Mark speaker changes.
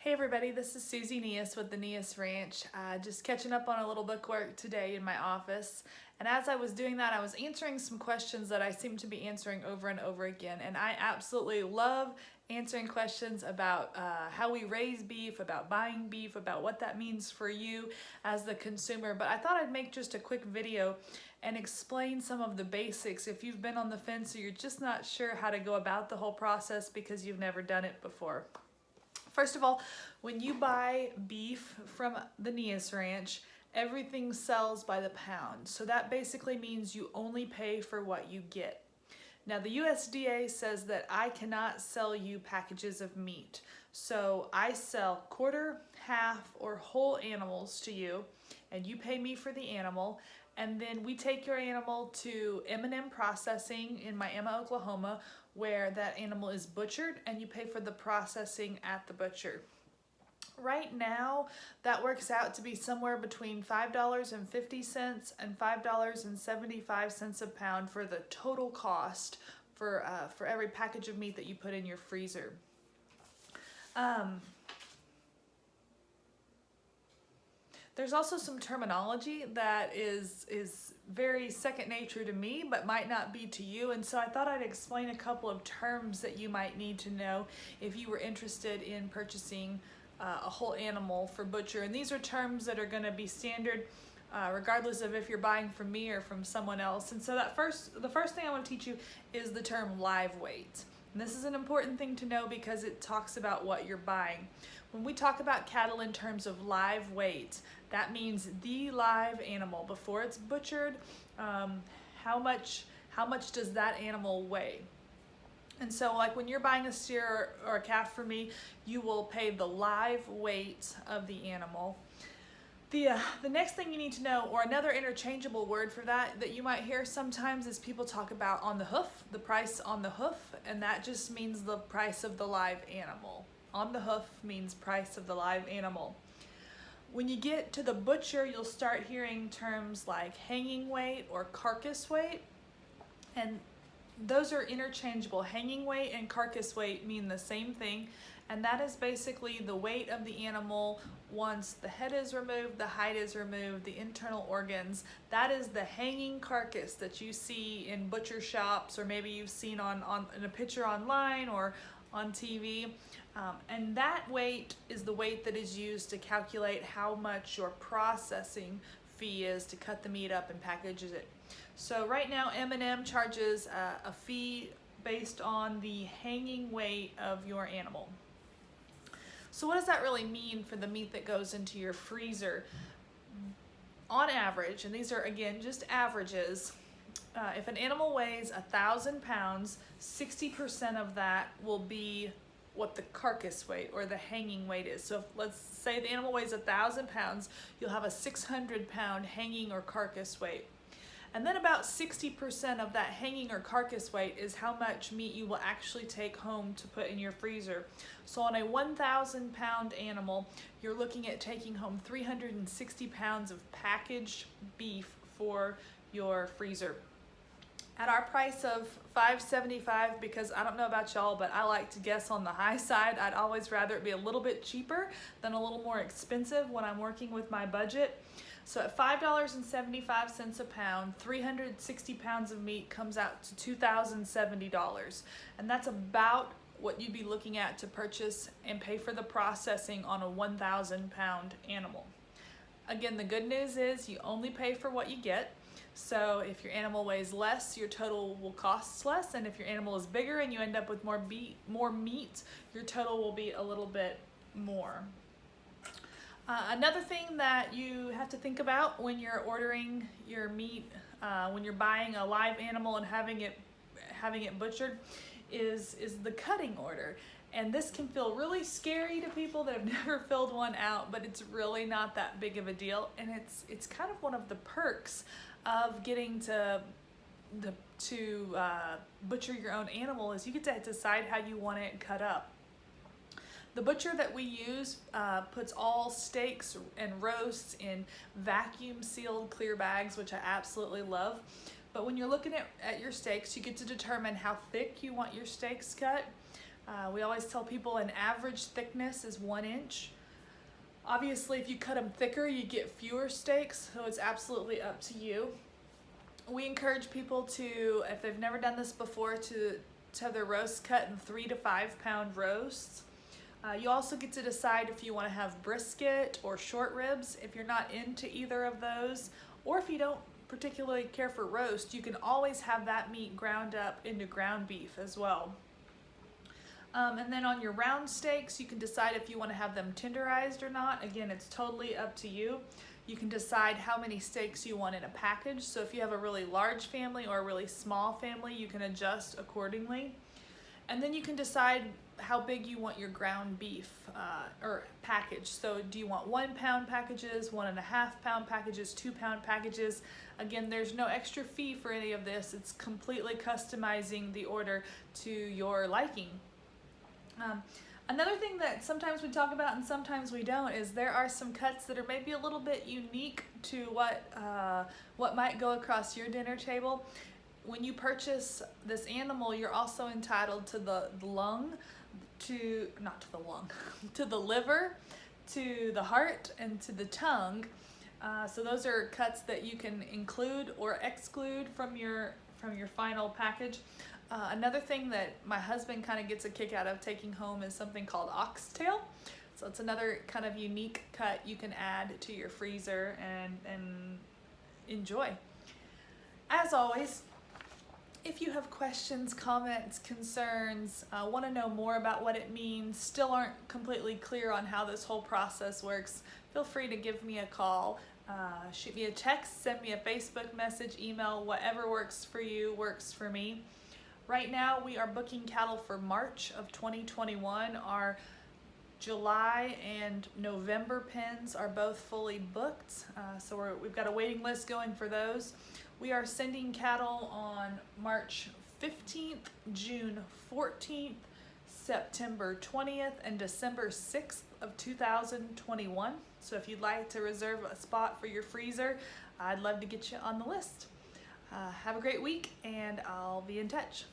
Speaker 1: Hey everybody, this is Susie Neas with the Neas Ranch. Just catching up on a little bookwork today in my office. And as I was doing that, I was answering some questions that I seem to be answering over and over again. And I absolutely love answering questions about how we raise beef, about buying beef, about what that means for you as the consumer. But I thought I'd make just a quick video and explain some of the basics if you've been on the fence or you're just not sure how to go about the whole process because you've never done it before. First of all, when you buy beef from the Neas Ranch, everything sells by the pound. So that basically means you only pay for what you get. Now the USDA says that I cannot sell you packages of meat. So I sell quarter, half, or whole animals to you, and you pay me for the animal. And then we take your animal to M&M Processing in Miami, Oklahoma, where that animal is butchered, and you pay for the processing at the butcher. Right now, that works out to be somewhere between $5.50 and $5.75 a pound for the total cost for every package of meat that you put in your freezer. There's also some terminology that is very second nature to me, but might not be to you. And so I thought I'd explain a couple of terms that you might need to know if you were interested in purchasing a whole animal for butcher. And these are terms that are going to be standard regardless of if you're buying from me or from someone else. And so the first thing I want to teach you is the term live weight. And this is an important thing to know because it talks about what you're buying. When we talk about cattle in terms of live weight, that means the live animal before it's butchered. How much does that animal weigh? And so like when you're buying a steer or a calf from me, you will pay the live weight of the animal. The next thing you need to know, or another interchangeable word for that you might hear sometimes, is people talk about on the hoof, the price on the hoof, and that just means the price of the live animal. On the hoof means price of the live animal. When you get to the butcher, you'll start hearing terms like hanging weight or carcass weight, and those are interchangeable. Hanging weight and carcass weight mean the same thing, and that is basically the weight of the animal once the head is removed, the hide is removed, the internal organs. That is the hanging carcass that you see in butcher shops, or maybe you've seen in a picture online or on TV. And that weight is the weight that is used to calculate how much your processing fee is to cut the meat up and package it. So right now M&M charges a fee based on the hanging weight of your animal. So what does that really mean for the meat that goes into your freezer? On average, and these are again just averages, if an animal weighs 1,000 pounds, 60% of that will be what the carcass weight or the hanging weight is. So if, let's say the animal weighs 1,000 pounds, you'll have a 600-pound hanging or carcass weight. And then about 60% of that hanging or carcass weight is how much meat you will actually take home to put in your freezer. So on a 1,000-pound animal, you're looking at taking home 360 pounds of packaged beef for your freezer. At our price of $5.75, because I don't know about y'all, but I like to guess on the high side. I'd always rather it be a little bit cheaper than a little more expensive when I'm working with my budget. So at $5.75 a pound, 360 pounds of meat comes out to $2,070. And that's about what you'd be looking at to purchase and pay for the processing on a 1,000-pound animal. Again, the good news is you only pay for what you get. So if your animal weighs less, your total will cost less. And if your animal is bigger and you end up with more meat, your total will be a little bit more. Another thing that you have to think about when you're ordering your meat, when you're buying a live animal and having it butchered, is the cutting order. And this can feel really scary to people that have never filled one out, but it's really not that big of a deal. And it's kind of one of the perks of getting to butcher your own animal, is you get to decide how you want it cut up. The butcher that we use puts all steaks and roasts in vacuum sealed clear bags, which I absolutely love. But when you're looking at your steaks, you get to determine how thick you want your steaks cut. We always tell people an average thickness is 1 inch. Obviously, if you cut them thicker, you get fewer steaks, so it's absolutely up to you. We encourage people to, if they've never done this before, to have their roasts cut in 3 to 5 pound roasts. You also get to decide if you want to have brisket or short ribs. If you're not into either of those, or if you don't particularly care for roast, you can always have that meat ground up into ground beef as well. And then on your round steaks, you can decide if you want to have them tenderized or not. Again, it's totally up to you. You can decide how many steaks you want in a package. So if you have a really large family or a really small family, you can adjust accordingly. And then you can decide how big you want your ground beef or package. So do you want 1 pound packages, 1.5 pound packages, 2 pound packages? Again, there's no extra fee for any of this. It's completely customizing the order to your liking. Another thing that sometimes we talk about and sometimes we don't is there are some cuts that are maybe a little bit unique to what might go across your dinner table. When you purchase this animal, you're also entitled to the lung, to the liver, to the heart, and to the tongue. So those are cuts that you can include or exclude from your final package. Another thing that my husband kind of gets a kick out of taking home is something called oxtail. So it's another kind of unique cut you can add to your freezer and enjoy. As always, if you have questions, comments, concerns, want to know more about what it means, still aren't completely clear on how this whole process works, feel free to give me a call, shoot me a text, send me a Facebook message, email, whatever works for you works for me. Right now we are booking cattle for March of 2021. Our July and November pens are both fully booked, so we've got a waiting list going for those. We are sending cattle on March 15th, June 14th, September 20th, and December 6th of 2021. So if you'd like to reserve a spot for your freezer, I'd love to get you on the list. Have a great week, and I'll be in touch.